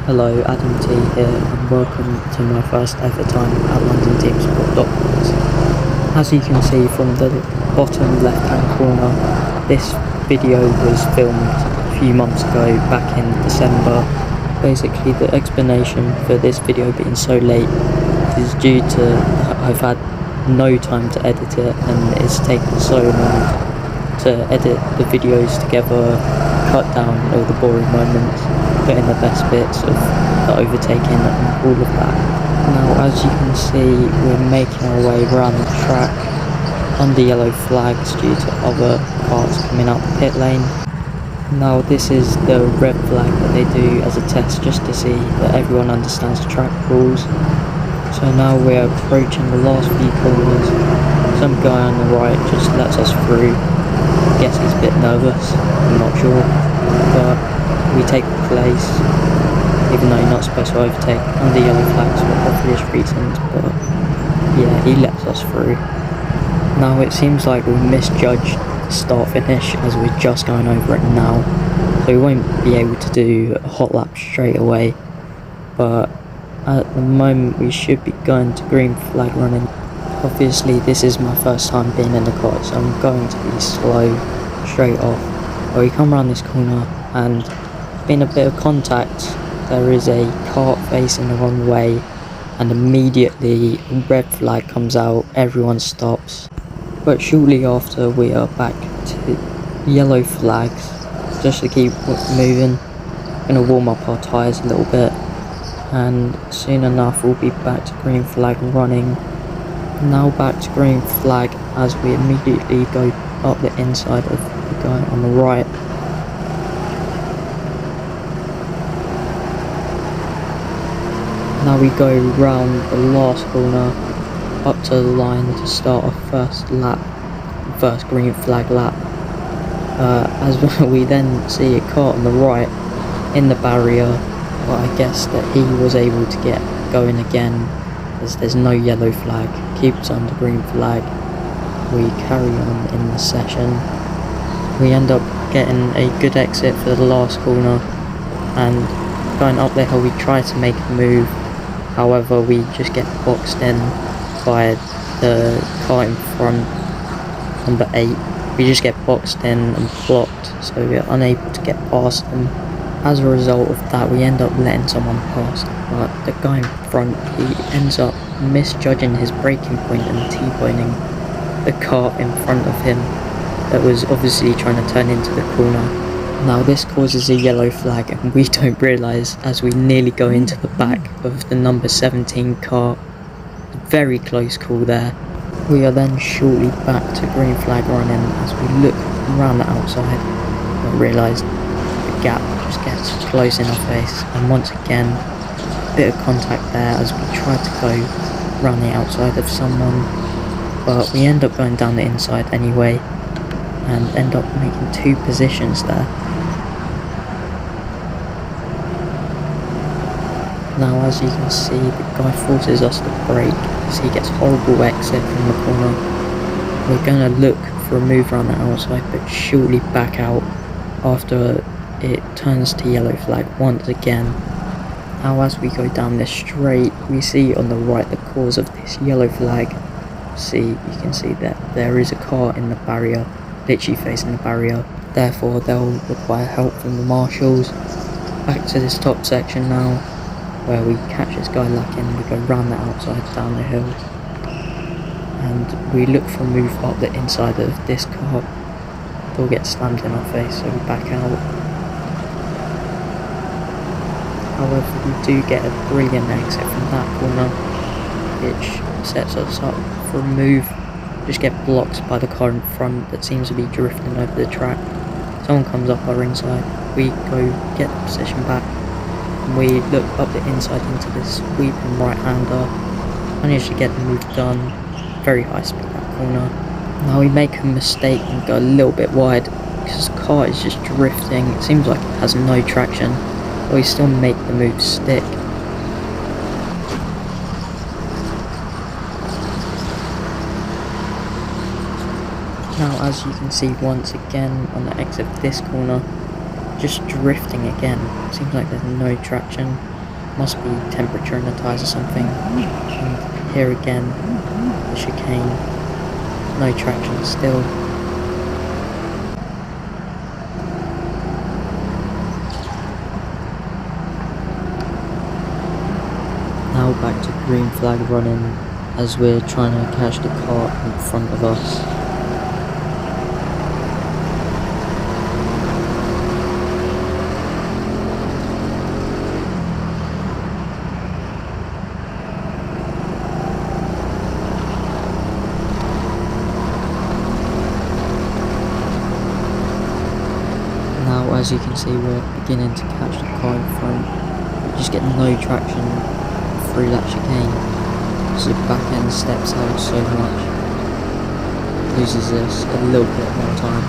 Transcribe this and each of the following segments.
Hello, Adam T here, and welcome to my first ever time at London Teamsport Docklands. As you can see from the bottom left hand corner, this video was filmed a few months ago, back in December. Basically, the explanation for this video being so late is due to I've had no time to edit it, and it's taken so long to edit the videos together, cut down all the boring moments, put in the best bits of the overtaking and all of that. Now, as you can see, we're making our way around the track under yellow flags due to other cars coming out the pit lane. Now, this is the red flag that they do as a test, just to see that everyone understands the track rules. So now we're approaching the last few corners. Some guy on the right just lets us through. I guess he's a bit nervous, I'm not sure, but we take place, even though you're not supposed to overtake under yellow flags for obvious reasons, but yeah, he lets us through. Now it seems like we misjudged the start finish, as we're just going over it now, so we won't be able to do a hot lap straight away, but at the moment we should be going to green flag running. Obviously this is my first time being in the car, so I'm going to be slow straight off. But we come around this corner and there's been a bit of contact. There is a cart facing the wrong way, and immediately a red flag comes out, everyone stops. But shortly after we are back to yellow flags, just to keep moving. I'm going to warm up our tyres a little bit, and soon enough we'll be back to green flag running. Now back to green flag as we immediately go up the inside of the guy on the right. Now we go round the last corner up to the line to start our first green flag lap. As we then see a car on the right in the barrier, but I guess that he was able to get going again, as there's no yellow flag, keeps under green flag. We carry on in the session. We end up getting a good exit for the last corner, and going up the hill we try to make a move, however we just get boxed in by the car in front, number 8. We just get boxed in and blocked, so we're unable to get past them. As a result of that, we end up letting someone pass, but the guy in front, he ends up misjudging his braking point and T-boning the car in front of him that was obviously trying to turn into the corner. Now this causes a yellow flag, and we don't realise as we nearly go into the back of the number 17 car. Very close call there. We are then shortly back to green flag running as we look around the outside and realise the gap just gets close in our face, and once again a bit of contact there as we try to go around the outside of someone, but we end up going down the inside anyway and end up making 2 positions there. Now as you can see, the guy forces us to brake as he gets horrible exit from the corner. We're going to look for a move around the outside, but shortly back out after it turns to yellow flag once again. Now as we go down this straight, we see on the right the cause of this yellow flag. You can see that there is a car in the barrier, literally facing the barrier, therefore they'll require help from the marshals. Back to this top section now, where we catch this guy lacking. We go round the outside down the hill, and we look for a move up the inside of this car. They'll get slammed in our face, so we back out. However, we do get a brilliant exit from that corner, which sets us up for a move. Just get blocked by the car in front that seems to be drifting over the track. Someone comes up our inside, we go get the position back, and we look up the inside into this sweeping right-hander. Manage to get the move done. Very high speed that corner. Now we make a mistake and go a little bit wide because the car is just drifting. It seems like it has no traction, but we still make the move stick. Now as you can see once again on the exit of this corner, just drifting again. Seems like there's no traction. Must be temperature in the tyres or something. And here again, the chicane, no traction still. Now back to green flag running as we're trying to catch the car in front of us. Now, as you can see, we're beginning to catch the car in front. We just get no traction through that chicane, so the back end steps out so much, loses us a little bit more time.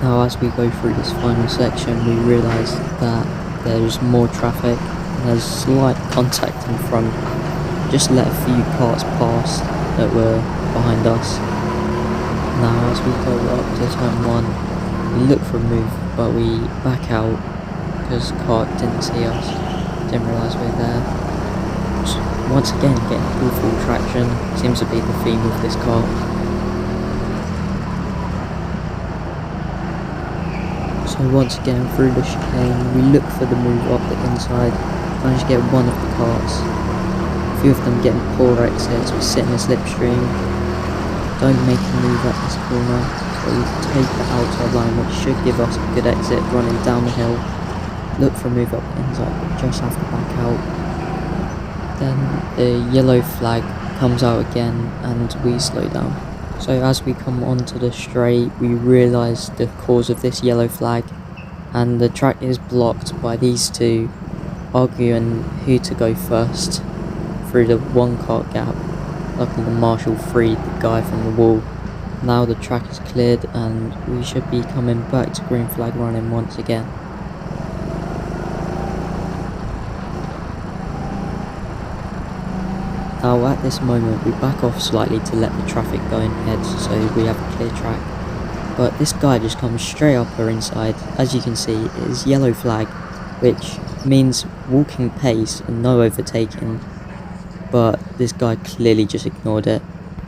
Now, as we go through this final section, we realise that there's more traffic and there's slight contact in front. Just let a few cars pass that were behind us. Now, as we go up to turn 1, we look for a move, but we back out because the car didn't see us, didn't realise we were there. So once again, getting awful traction seems to be the theme of this car. So once again, through the chicane, we look for the move up the inside, manage to get one of the cars. A few of them getting poor exits, we sit in a slipstream, don't make a move at this corner, so we take the outside line, which should give us a good exit running down the hill. Look for a move up the inside, but just have to back out. Then the yellow flag comes out again and we slow down. So as we come onto the straight, we realise the cause of this yellow flag, and the track is blocked by these two arguing who to go first through the one car gap. Luckily the marshal freed the guy from the wall. Now the track is cleared and we should be coming back to green flag running once again. Now at this moment we back off slightly to let the traffic go ahead so we have a clear track. But this guy just comes straight up our inside. As you can see, it is yellow flag, which means walking pace and no overtaking. But this guy clearly just ignored it.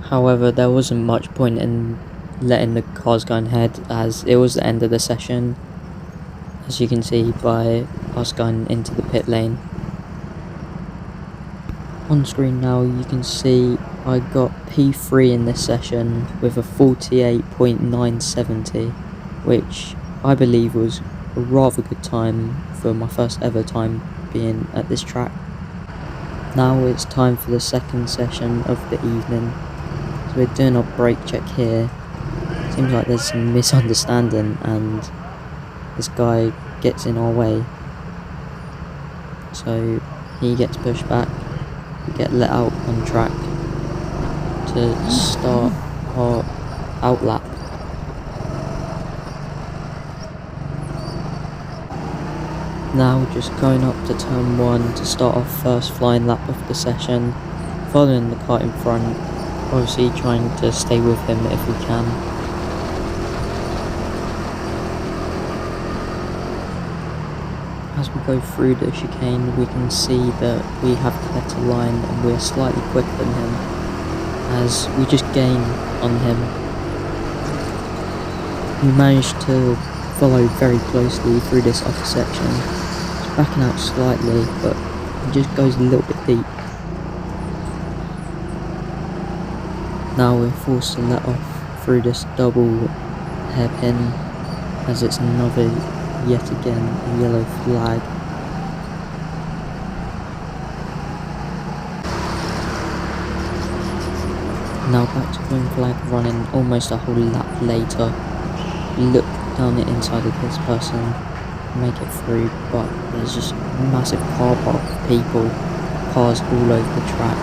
However, there wasn't much point in letting the cars go ahead as it was the end of the session, as you can see by us going into the pit lane. On screen now you can see I got P3 in this session with a 48.970, which I believe was a rather good time for my first ever time being at this track. Now it's time for the second session of the evening, so we're doing our brake check here. Seems like there's some misunderstanding and this guy gets in our way, so he gets pushed back. We get let out on track to start our outlap. Now just going up to turn 1 to start our first flying lap of the session, following the car in front, obviously trying to stay with him if we can. As we go through the chicane we can see that we have the better line and we're slightly quicker than him, as we just gain on him. We managed to follow very closely through this upper section. It's backing out slightly, but it just goes a little bit deep. Now we're forced to let off through this double hairpin, as it's another, yet again, a yellow flag. Now back to green flag running almost a whole lap later. Look down the inside of this person, make it through, but there's just a massive car park of people, cars all over the track.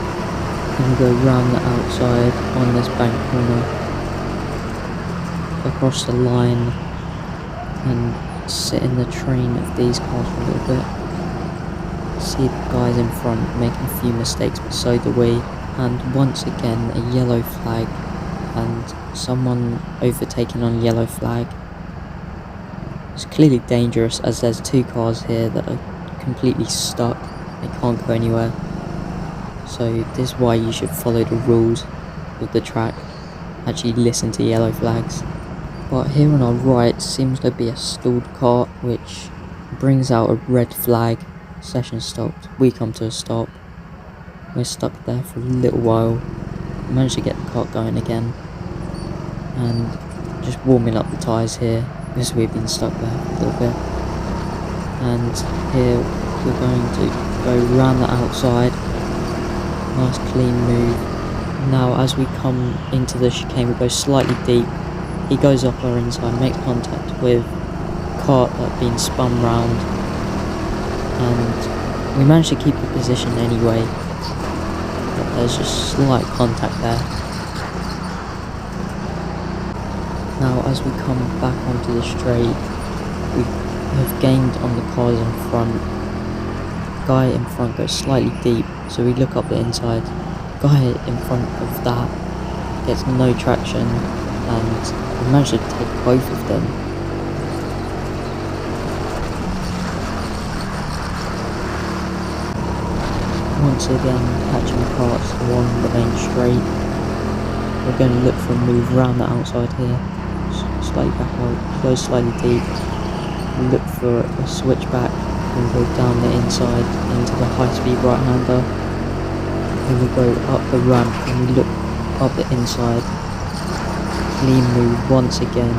And we go round the outside on this bank corner, across the line, and sit in the train of these cars for a little bit. See the guys in front making a few mistakes, but so do we. and once again a yellow flag and someone overtaking on yellow flag. It's clearly dangerous as there's two cars here that are completely stuck, they can't go anywhere. So this is why you should follow the rules of the track, actually listen to yellow flags. But here on our right seems to be a stalled cart which brings out a red flag. Session stopped, we come to a stop. We're stuck there for a little while, managed to get the cart going again, and just warming up the tyres here because we've been stuck there for a little bit. And here we're going to go round the outside, nice clean move. Now as we come into the chicane we go slightly deep, he goes up our inside, makes contact with a cart that's been spun round, and we managed to keep the position anyway, but there's just slight contact there. Now as we come back onto the straight, we have gained on the cars in front. Guy in front goes slightly deep, so we look up the inside. Guy in front of that gets no traction, and we managed to take both of them. Once again, catching carts along the main straight. We're going to look for a move around the outside here. Slightly back out, go slightly deep. We look for a switchback and go down the inside into the high-speed right-hander. Then we go up the ramp and we look up the inside. Clean move once again.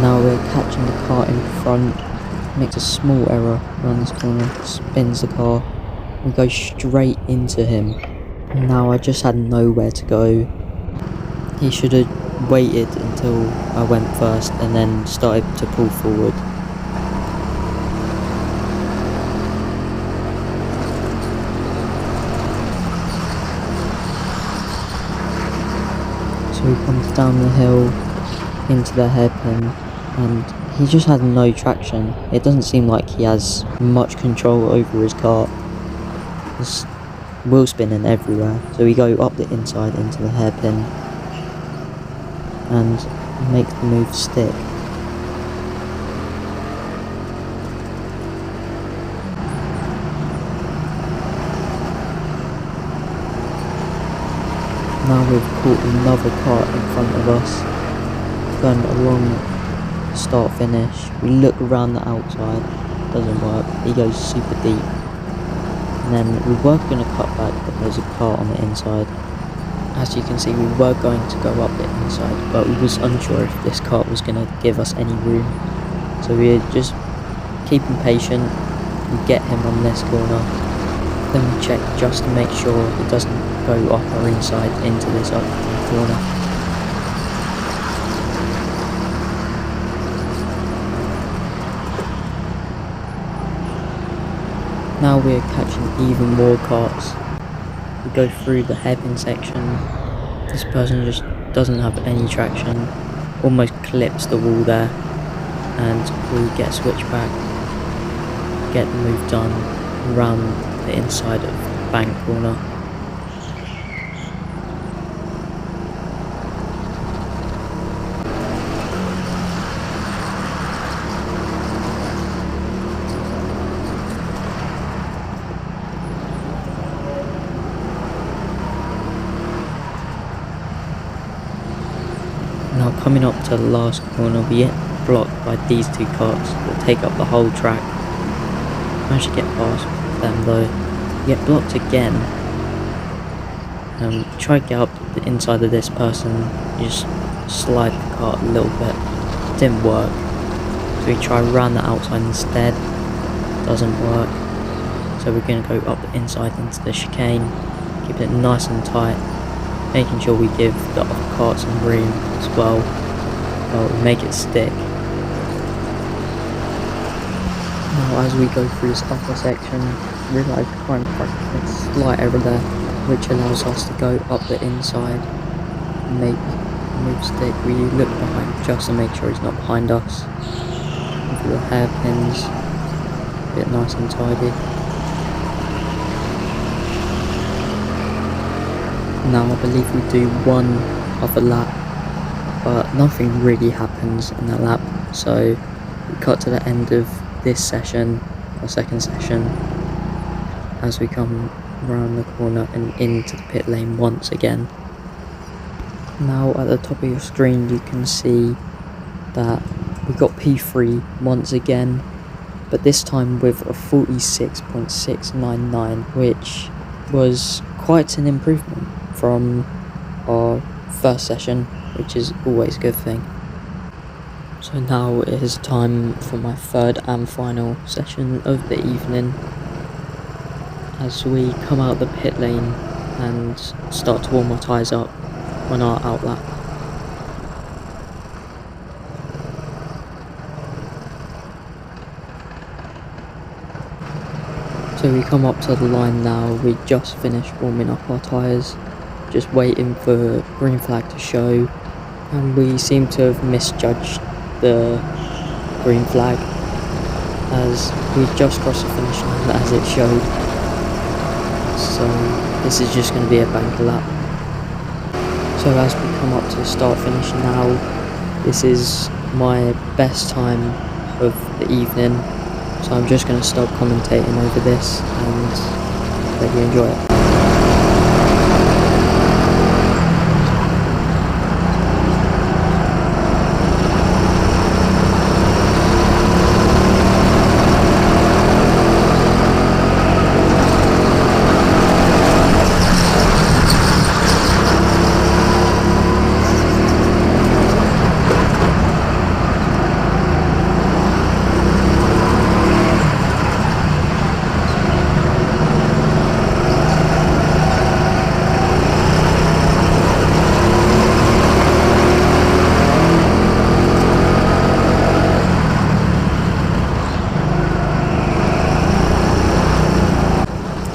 Now we're catching the car in front. Makes a small error around this corner, spins the car. We go straight into him. Now I just had nowhere to go. He should have waited until I went first and then started to pull forward. So he comes down the hill into the hairpin and he just had no traction. It doesn't seem like he has much control over his car. There's wheel spinning everywhere, so we go up the inside into the hairpin and make the move stick. Now we've caught another cart in front of us, going along start finish. We look around the outside, doesn't work, he goes super deep. And then we were going to cut back, but there's a cart on the inside. As you can see, we were going to go up the inside, but we was unsure if this cart was going to give us any room. So we're just keeping patient. We get him on this corner. Then we check just to make sure it doesn't go off our inside into this other corner. Now we're catching even more carts. We go through the hairpin section. This person just doesn't have any traction, almost clips the wall there, and we get switched back, get the move done around the inside of the bank corner. Now coming up to the last corner, we get blocked by these two carts that take up the whole track. Managed to get past them though. We get blocked again. Try to get up the inside of this person, you just slide the cart a little bit. Didn't work. So we try around the outside instead. Doesn't work. So we're going to go up the inside into the chicane, keep it nice and tight, making sure we give the other cart some room as well, we make it stick. Now as we go through this upper section, realise the car in front of a slight error there, which allows us to go up the inside, make the move stick. We look behind just to make sure he's not behind us. With the hairpins, keep it nice and tidy. Now I believe we do one other lap, but nothing really happens in that lap, so we cut to the end of this session, our second session, as we come around the corner and into the pit lane once again. Now at the top of your screen you can see that we got P3 once again, but this time with a 46.699, which was quite an improvement from our first session, which is always a good thing. So now it is time for my third and final session of the evening, as we come out the pit lane and start to warm our tyres up on our outlap. So we come up to the line now, we just finished warming up our tyres, just waiting for green flag to show, and we seem to have misjudged the green flag, as we just crossed the finish line as it showed. So this is just going to be a banker lap. So as we come up to the start finish now, this is my best time of the evening, so I'm just going to stop commentating over this and let you enjoy it.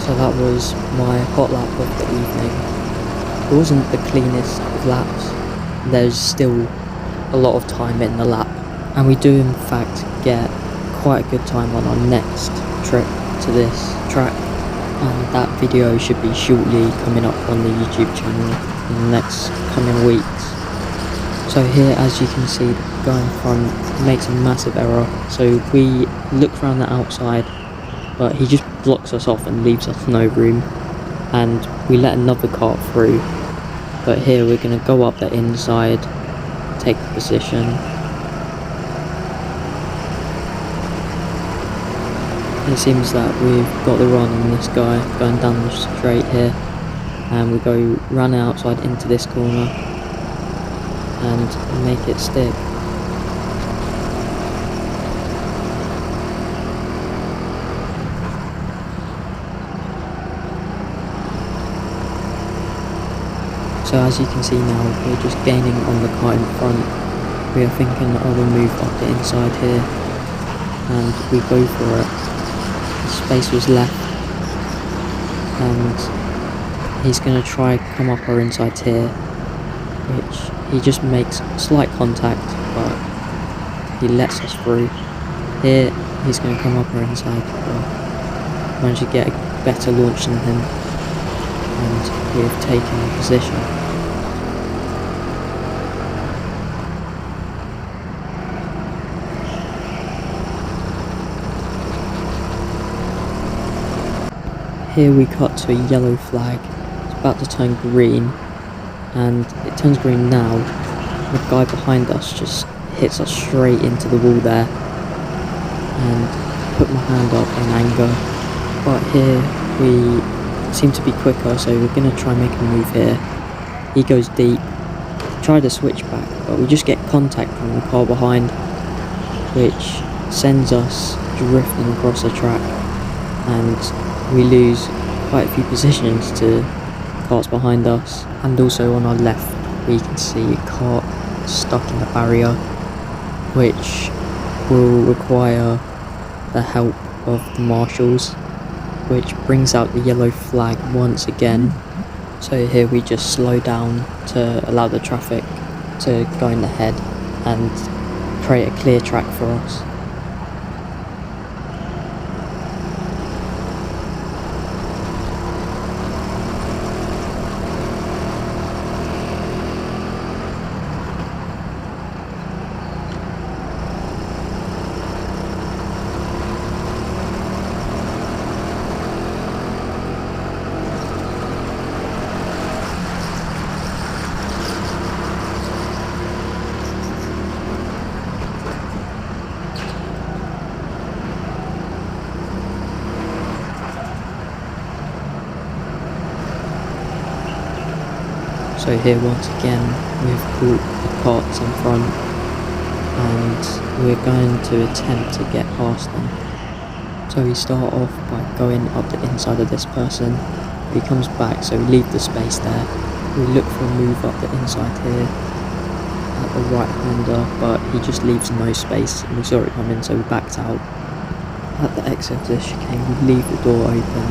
So that was my hot lap of the evening. It wasn't the cleanest of laps, there's still a lot of time in the lap, and we do in fact get quite a good time on our next trip to this track, and that video should be shortly coming up on the YouTube channel in the next coming weeks. So here, as you can see, the guy in front makes a massive error, so we look around the outside, but he just blocks us off and leaves us no room, and we let another car through. But here we're going to go up the inside, take the position. It seems that we've got the run on this guy going down the straight here, and we go run outside into this corner and make it stick. So as you can see now, we're just gaining on the car in front. We are thinking, oh, we'll move up the inside here, and we go for it. The space was left, and he's going to try come up our insides here, which he just makes slight contact, but he lets us through. Here, he's going to come up our inside, but managed to get a better launch than him, and we've taken the position. Here we cut to a yellow flag. It's about to turn green, and it turns green now. The guy behind us just hits us straight into the wall there, and put my hand up in anger. But here we seem to be quicker, so we're going to try and make a move here. He goes deep, try to switch back, but we just get contact from the car behind, which sends us drifting across the track, and we lose quite a few positions to cars behind us. And also on our left we can see a car stuck in the barrier, which will require the help of the marshals, which brings out the yellow flag once again. So here we just slow down to allow the traffic to go in ahead and create a clear track for us. So here once again we've caught the carts in front and we're going to attempt to get past them. So we start off by going up the inside of this person. He comes back, so we leave the space there. We look for a move up the inside here at the right hander, but he just leaves no space and we saw it coming, so we backed out. At the exit of this chicane we leave the door open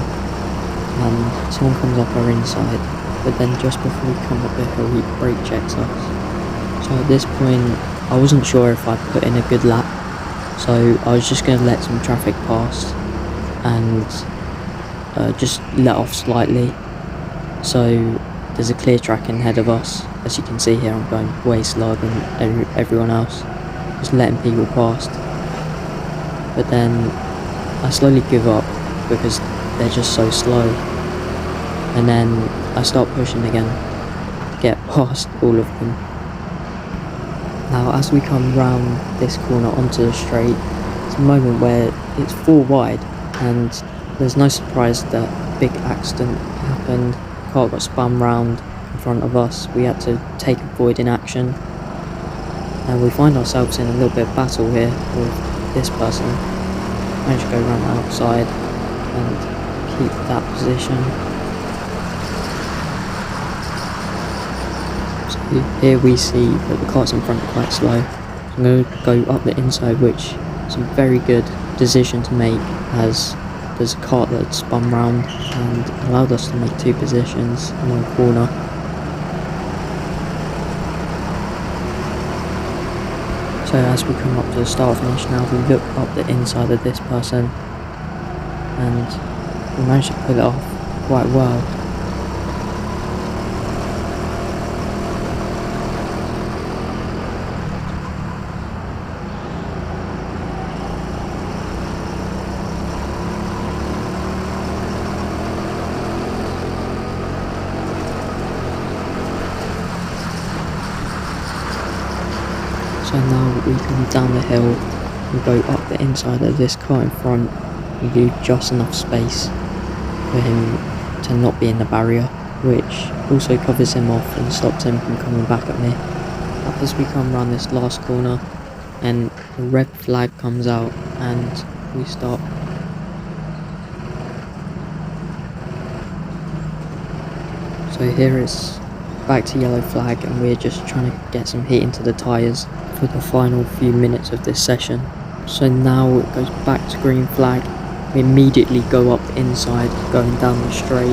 and someone comes up our inside, but then just before we come up the hill he brake checks us. So at this point I wasn't sure if I'd put in a good lap, so I was just going to let some traffic pass and just let off slightly. So there's a clear track in ahead of us. As you can see here, I'm going way slower than everyone else, just letting people past. But then I slowly give up because they're just so slow, and then I start pushing again to get past all of them. Now as we come round this corner onto the straight, it's a moment where it's 4 wide and there's no surprise that a big accident happened. The car got spun round in front of us. We had to take avoiding action and we find ourselves in a little bit of battle here with this person. Managed to go around the outside and keep that position. So here we see that the cars in front are quite slow. I'm going to go up the inside, which is a very good decision to make as there's a cart that spun round and allowed us to make 2 positions in one corner. So as we come up to the start finish now, we look up the inside of this person and we managed to pull it off quite well. So now we come down the hill and go up the inside of this car in front and leave just enough space for him to not be in the barrier, which also covers him off and stops him from coming back at me. As we come around this last corner and the red flag comes out and we stop. So here it's back to yellow flag and we're just trying to get some heat into the tyres for the final few minutes of this session. So now it goes back to green flag. We immediately go up the inside, going down the straight.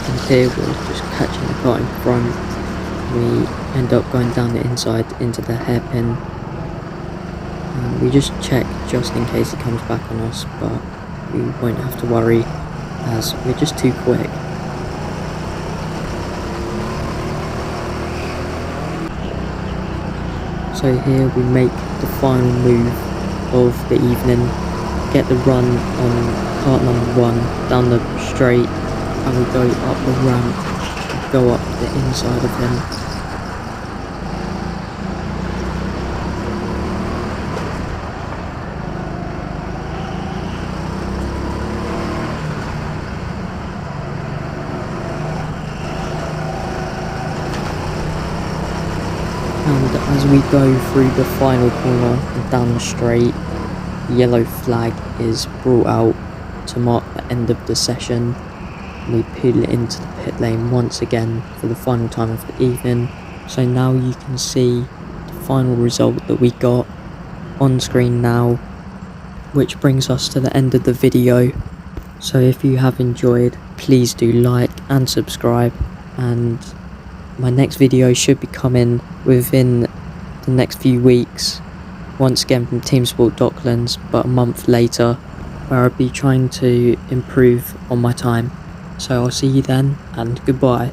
And here we're just catching the car in front. We end up going down the inside into the hairpin. We just check just in case he comes back on us, but we won't have to worry as we're just too quick. So here we make the final move of the evening, get the run on cart number 1 down the straight, and we go up the ramp and go up the inside of him. And as we go through the final corner and down the straight, the yellow flag is brought out to mark the end of the session. We peel it into the pit lane once again for the final time of the evening. So now you can see the final result that we got on screen now, which brings us to the end of the video. So if you have enjoyed, please do like and subscribe, and my next video should be coming within the next few weeks, once again from Teamsport Docklands, but a month later, where I'll be trying to improve on my time. So I'll see you then, and goodbye.